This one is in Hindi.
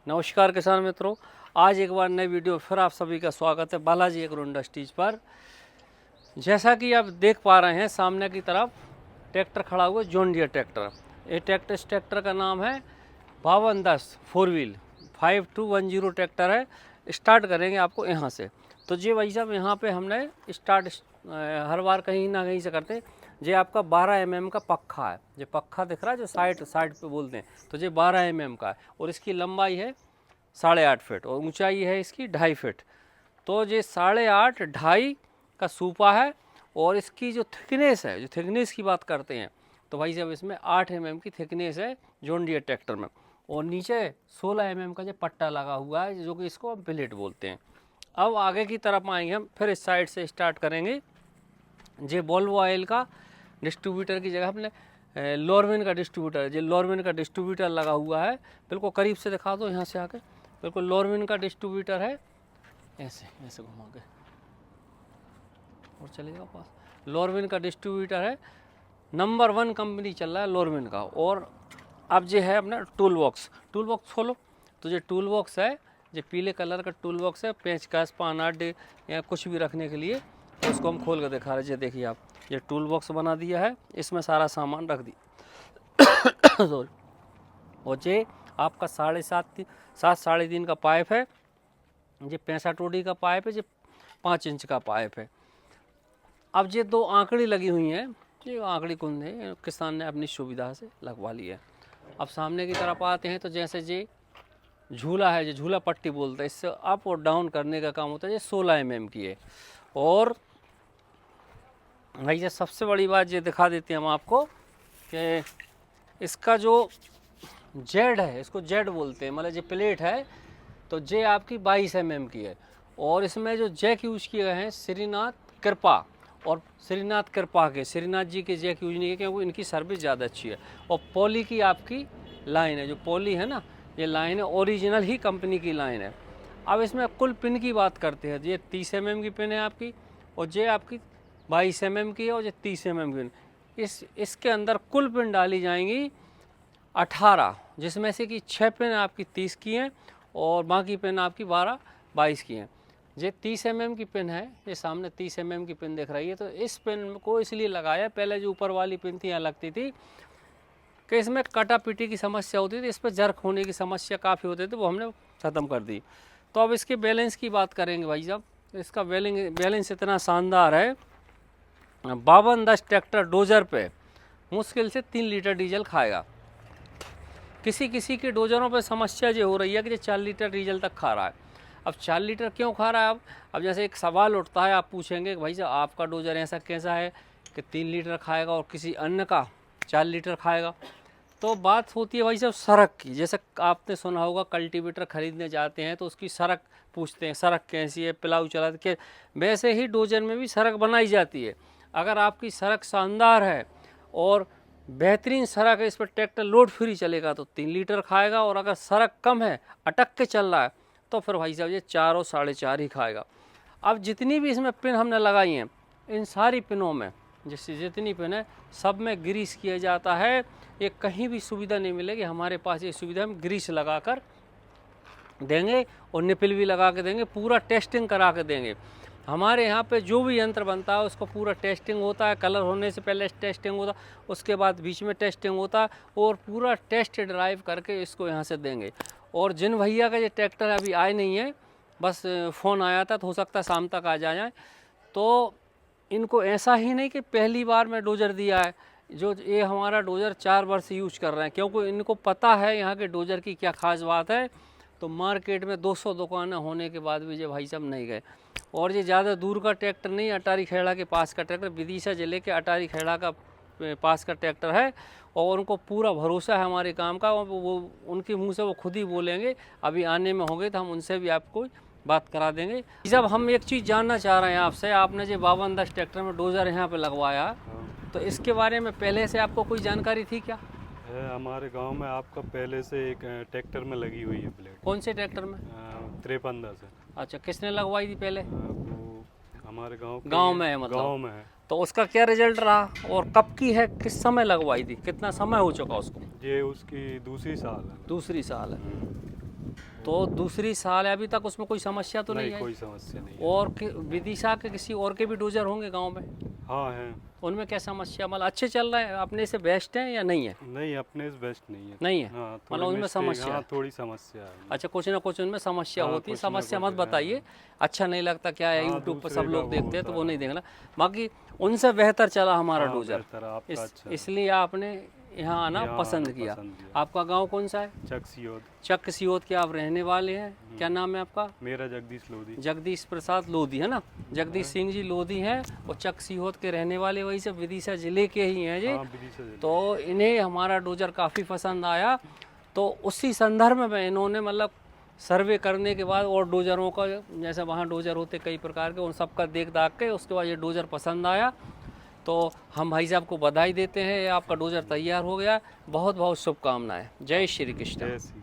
नमस्कार किसान मित्रों, आज एक बार नई वीडियो फिर आप सभी का स्वागत है बालाजी एग्रो इंडस्ट्रीज पर। जैसा कि आप देख पा रहे हैं सामने की तरफ ट्रैक्टर खड़ा हुआ है, जॉन डियर ट्रैक्टर। इस ट्रैक्टर का नाम है 5210 4 व्हील 5210 ट्रैक्टर है। स्टार्ट करेंगे आपको यहाँ से। तो जी भाई साहब, यहाँ पे हमने स्टार्ट हर बार कहीं ना कहीं से करते। ये आपका 12 mm का पक्खा है। ये पक्खा दिख रहा है जो साइड पे बोलते हैं, तो ये 12 mm का है और इसकी लंबाई है 8.5 फीट और ऊंचाई है इसकी 2.5 फीट। तो ये 8.5 2.5 का सूपा है। और इसकी जो थिकनेस है, जो थिकनेस की बात करते हैं तो भाई साहब इसमें 8 mm की थिकनेस है जॉन डियर ट्रैक्टर में। और नीचे 16 mm का जो पट्टा लगा हुआ है जो कि इसको हम प्लेट बोलते हैं। अब आगे की तरफ आएंगे हम, फिर इस साइड से स्टार्ट करेंगे। ये वोल्वो ऑयल का डिस्ट्रीब्यूटर की जगह हमने लॉरविन का डिस्ट्रीब्यूटर, ये लॉरविन का डिस्ट्रीब्यूटर लगा हुआ है। बिल्कुल करीब से दिखा दो यहाँ से आके। बिल्कुल लॉरविन का डिस्ट्रीब्यूटर है, ऐसे ऐसे घुमा के और चलेगा पास। लॉरविन का डिस्ट्रीब्यूटर है, नंबर 1 कंपनी चल रहा है लॉरविन का। और अब ये है अपना टूल बॉक्स खोलो तो ये टूल बॉक्स है, ये पीले कलर का टूल बॉक्स है। पेंचकस पानाड या कुछ भी रखने के लिए, तो उसको हम खोल कर दिखा रहे हैं। देखिए आप, ये टूल बॉक्स बना दिया है, इसमें सारा सामान रख दिया। सॉरी। और ये आपका 7.5 3.5 का पाइप है। ये 65 ओडी का पाइप है, ये 5 इंच का पाइप है। अब ये 2 आंकड़ी लगी हुई हैं, ये आंकड़ी कुंद है, किसान ने अपनी सुविधा से लगवा ली है। अब सामने की तरफ आते हैं तो जैसे ये झूला है, जो झूला पट्टी बोलते हैं, इससे अप और डाउन करने का काम होता है। ये 16 mm की है। और भाई ये सबसे बड़ी बात ये दिखा देते हैं हम आपको कि इसका जो जेड है, इसको जेड बोलते हैं, मतलब ये प्लेट है तो जे आपकी 22 mm की है। और इसमें जो जैक यूज किए गए हैं श्रीनाथ कृपा और श्रीनाथ जी के जैक यूज नहीं किए क्योंकि इनकी सर्विस ज़्यादा अच्छी है। और पॉली की आपकी लाइन है, जो पॉली है ना, ये लाइन है ओरिजिनल ही कंपनी की लाइन है। अब इसमें कुल पिन की बात करते हैं, ये 30 mm की पिन है आपकी और ये आपकी 22 mm की है और ये 30 mm की। इसके अंदर कुल पिन डाली जाएंगी 18, जिसमें से कि 6 पिन आपकी 30 की हैं और बाकी पिन आपकी 22 की हैं। ये 30 mm की पिन है, ये सामने 30 mm की पिन दिख रही है। तो इस पिन को इसलिए लगाया, पहले जो ऊपर वाली पिन थी यहाँ लगती थी कि इसमें कटा पिटी की समस्या होती थी, इस पर जर्क होने की समस्या काफ़ी होती थी, वो हमने ख़त्म कर दी। तो अब इसके बैलेंस की बात करेंगे भाई साहब। इसका बैलेंस इतना शानदार है, 5210 ट्रैक्टर डोजर पे मुश्किल से 3 लीटर डीजल खाएगा। किसी के डोजरों पे समस्या ये हो रही है कि ये 4 लीटर डीजल तक खा रहा है। अब 4 लीटर क्यों खा रहा है? अब जैसे एक सवाल उठता है, आप पूछेंगे कि भाई साहब आपका डोजर ऐसा कैसा है कि 3 लीटर खाएगा और किसी अन्य का 4 लीटर खाएगा? तो बात होती है भाई साहब सड़क की। जैसे आपने सुना होगा, कल्टीवेटर खरीदने जाते हैं तो उसकी सड़क पूछते हैं, सड़क कैसी है, पिलाऊ चला के। वैसे ही डोजर में भी सड़क बनाई जाती है। अगर आपकी सड़क शानदार है और बेहतरीन सड़क है, इस पर ट्रैक्टर लोड फ्री चलेगा तो 3 लीटर खाएगा। और अगर सड़क कम है, अटक के चल रहा है, तो फिर भाई साहब ये 4 और 4.5 ही खाएगा। अब जितनी भी इसमें पिन हमने लगाई हैं, इन सारी पिनों में जैसे जितनी पिन है सब में ग्रीस किया जाता है। ये कहीं भी सुविधा नहीं मिलेगी, हमारे पास ये सुविधा हम ग्रीस लगा कर देंगे और निपिल भी लगा के देंगे, पूरा टेस्टिंग करा के देंगे। हमारे यहाँ पे जो भी यंत्र बनता है उसको पूरा टेस्टिंग होता है, कलर होने से पहले टेस्टिंग होता, उसके बाद बीच में टेस्टिंग होता है और पूरा टेस्ट ड्राइव करके इसको यहाँ से देंगे। और जिन भैया का ये ट्रैक्टर अभी आए नहीं है, बस फ़ोन आया था, तो हो सकता है शाम तक आ जाए, तो इनको ऐसा ही नहीं कि पहली बार में डोजर दिया है। जो ये हमारा डोजर 4 वर्ष यूज कर रहे हैं, क्योंकि इनको पता है यहाँ के डोजर की क्या खास बात है। तो मार्केट में 200 दुकानें होने के बाद भी ये भाई साहब नहीं गए। और ये ज़्यादा दूर का ट्रैक्टर नहीं, अटारी खेड़ा के पास का ट्रैक्टर, विदिशा जिले के अटारी खेड़ा का पास का ट्रैक्टर है। और उनको पूरा भरोसा है हमारे काम का, वो उनके मुंह से वो खुद ही बोलेंगे। अभी आने में होंगे तो हम उनसे भी आपको बात करा देंगे। जब हम एक चीज़ जानना चाह रहे हैं आपसे, आपने जो 5210 ट्रैक्टर में डोजर यहाँ पे लगवाया, तो इसके बारे में पहले से आपको कोई जानकारी थी क्या? हमारे गांव में आपका पहले से एक ट्रैक्टर में लगी हुई है प्लेट। कौन से ट्रैक्टर में? 5310 है। अच्छा, किसने लगवाई थी पहले? वो हमारे गांव में है, मतलब गांव में है। तो उसका क्या रिजल्ट रहा और कब की है, किस समय लगवाई थी, कितना समय हो चुका उसको? ये उसकी दूसरी साल है। दूसरी साल है। तो दूसरी साल है, अभी तक उसमें कोई समस्या तो नहीं नहीं, है? कोई समस्या नहीं है। और विदिशा के किसी और के भी डोजर होंगे गांव में? हाँ है। उनमें क्या समस्या, मतलब अच्छे चल रहे हैं, अपने से बेस्ट हैं या नहीं है? नहीं, अपने से बेस्ट नहीं है। नहीं है, हाँ, मतलब उनमें समस्या हाँ, है। थोड़ी समस्या है। अच्छा, कुछ ना कुछ उनमें समस्या हाँ, होती है, कुछ ना समस्या कुछ मत है। बताइए, अच्छा नहीं लगता क्या है, हाँ, यूट्यूब पर दूसरे सब का लोग वो देखते हैं तो होता वो नहीं है। देखना। बाकी उनसे बेहतर चला हमारा हाँ, डोजर, बेहतर है, आपका अच्छा है। इसलिए आपने यहाँ आना यहाँ पसंद आना किया। पसंद किया। आपका गांव कौन सा है? चक सियोद। चक सियोद के आप रहने वाले हैं, क्या नाम है आपका? मेरा जगदीश लोधी। जगदीश प्रसाद लोधी है ना, जगदीश सिंह जी लोधी हैं, और चक सियोद के रहने वाले वही से विदिशा जिले के ही हैं जी। हाँ, विदिशा जिले। तो इन्हें हमारा डोजर काफ़ी पसंद आया, तो उसी संदर्भ में इन्होंने मतलब सर्वे करने के बाद और डोजरों का, जैसे वहाँ डोजर होते कई प्रकार के, उन सब का देख दाख के उसके बाद ये डोजर पसंद आया। तो हम भाई साहब को बधाई देते हैं, ये आपका डोजर तैयार हो गया, बहुत बहुत शुभकामनाएं। जय श्री कृष्ण। जय श्री